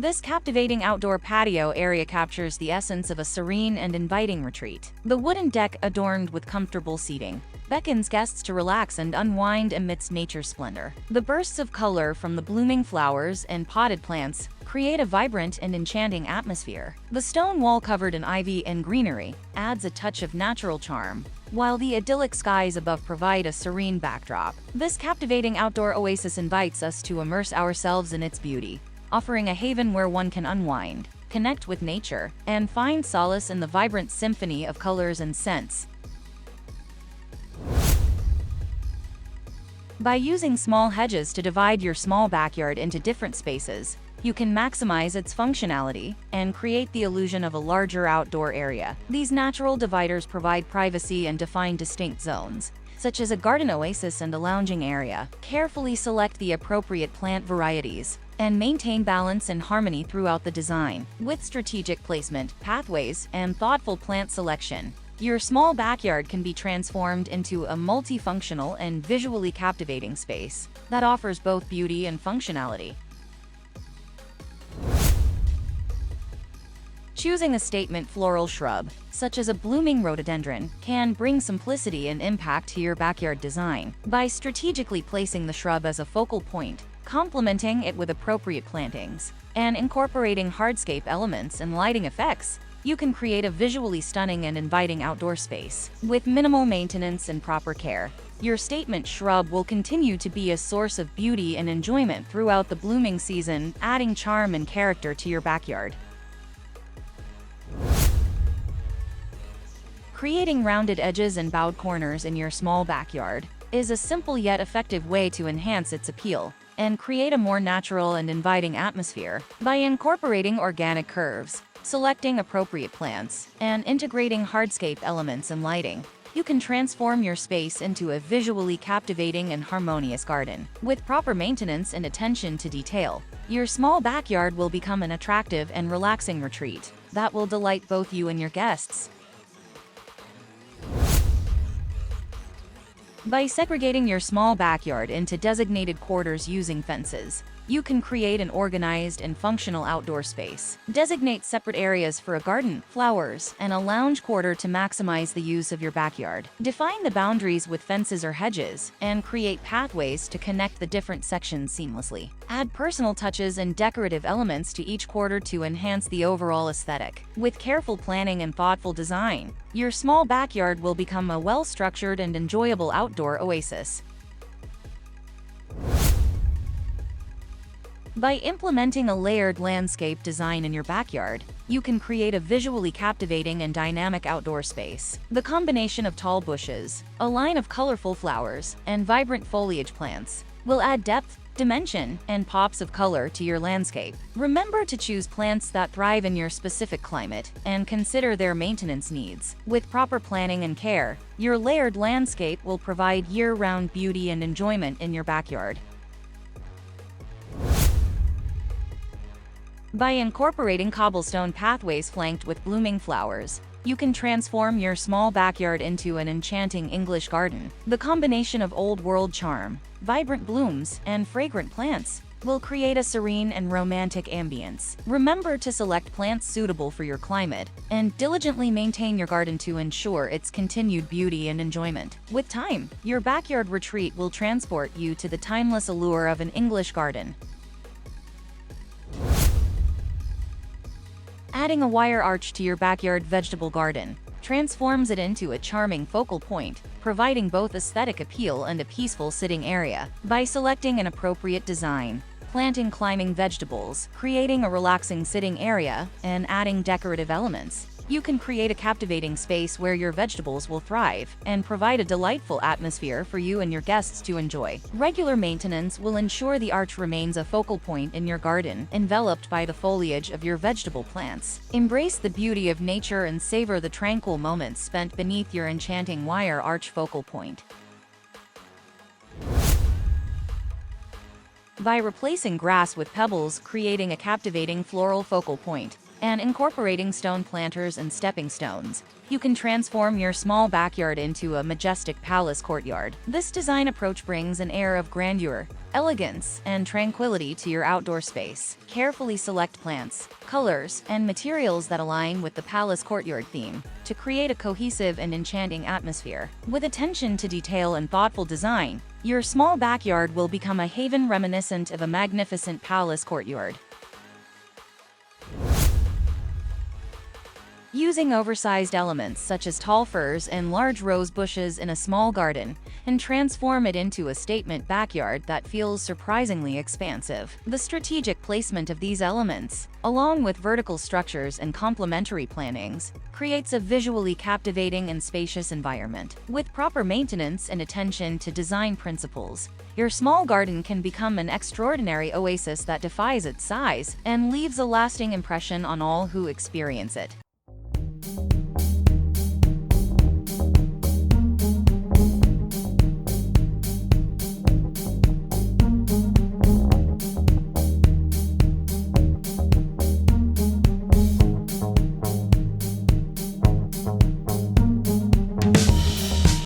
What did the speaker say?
This captivating outdoor patio area captures the essence of a serene and inviting retreat. The wooden deck, adorned with comfortable seating, beckons guests to relax and unwind amidst nature's splendor. The bursts of color from the blooming flowers and potted plants create a vibrant and enchanting atmosphere. The stone wall covered in ivy and greenery adds a touch of natural charm, while the idyllic skies above provide a serene backdrop. This captivating outdoor oasis invites us to immerse ourselves in its beauty, offering a haven where one can unwind, connect with nature, and find solace in the vibrant symphony of colors and scents. By using small hedges to divide your small backyard into different spaces, you can maximize its functionality and create the illusion of a larger outdoor area. These natural dividers provide privacy and define distinct zones, such as a garden oasis and a lounging area. Carefully select the appropriate plant varieties and maintain balance and harmony throughout the design. With strategic placement, pathways, and thoughtful plant selection, your small backyard can be transformed into a multifunctional and visually captivating space that offers both beauty and functionality. Choosing a statement floral shrub, such as a blooming rhododendron, can bring simplicity and impact to your backyard design. By strategically placing the shrub as a focal point, complementing it with appropriate plantings, and incorporating hardscape elements and lighting effects, you can create a visually stunning and inviting outdoor space. With minimal maintenance and proper care, your statement shrub will continue to be a source of beauty and enjoyment throughout the blooming season, adding charm and character to your backyard. Creating rounded edges and bowed corners in your small backyard is a simple yet effective way to enhance its appeal and create a more natural and inviting atmosphere. By incorporating organic curves, selecting appropriate plants, and integrating hardscape elements and lighting, you can transform your space into a visually captivating and harmonious garden. With proper maintenance and attention to detail, your small backyard will become an attractive and relaxing retreat that will delight both you and your guests. By segregating your small backyard into designated quarters using fences, you can create an organized and functional outdoor space. Designate separate areas for a garden, flowers, and a lounge quarter to maximize the use of your backyard. Define the boundaries with fences or hedges, and create pathways to connect the different sections seamlessly. Add personal touches and decorative elements to each quarter to enhance the overall aesthetic. With careful planning and thoughtful design, your small backyard will become a well-structured and enjoyable outdoor oasis. By implementing a layered landscape design in your backyard, you can create a visually captivating and dynamic outdoor space. The combination of tall bushes, a line of colorful flowers, and vibrant foliage plants will add depth, dimension, and pops of color to your landscape. Remember to choose plants that thrive in your specific climate and consider their maintenance needs. With proper planning and care, your layered landscape will provide year-round beauty and enjoyment in your backyard. By incorporating cobblestone pathways flanked with blooming flowers, you can transform your small backyard into an enchanting English garden. The combination of old-world charm, vibrant blooms, and fragrant plants will create a serene and romantic ambience. Remember to select plants suitable for your climate and diligently maintain your garden to ensure its continued beauty and enjoyment. With time, your backyard retreat will transport you to the timeless allure of an English garden. Adding a wire arch to your backyard vegetable garden transforms it into a charming focal point, providing both aesthetic appeal and a peaceful sitting area. By selecting an appropriate design, planting climbing vegetables, creating a relaxing sitting area, and adding decorative elements, you can create a captivating space where your vegetables will thrive and provide a delightful atmosphere for you and your guests to enjoy. Regular maintenance will ensure the arch remains a focal point in your garden, enveloped by the foliage of your vegetable plants. Embrace the beauty of nature and savor the tranquil moments spent beneath your enchanting wire arch focal point. By replacing grass with pebbles, creating a captivating floral focal point and incorporating stone planters and stepping stones, you can transform your small backyard into a majestic palace courtyard. This design approach brings an air of grandeur, elegance, and tranquility to your outdoor space. Carefully select plants, colors, and materials that align with the palace courtyard theme to create a cohesive and enchanting atmosphere. With attention to detail and thoughtful design, your small backyard will become a haven reminiscent of a magnificent palace courtyard. Using oversized elements such as tall firs and large rose bushes in a small garden, and transform it into a statement backyard that feels surprisingly expansive. The strategic placement of these elements, along with vertical structures and complementary plantings, creates a visually captivating and spacious environment. With proper maintenance and attention to design principles, your small garden can become an extraordinary oasis that defies its size and leaves a lasting impression on all who experience it.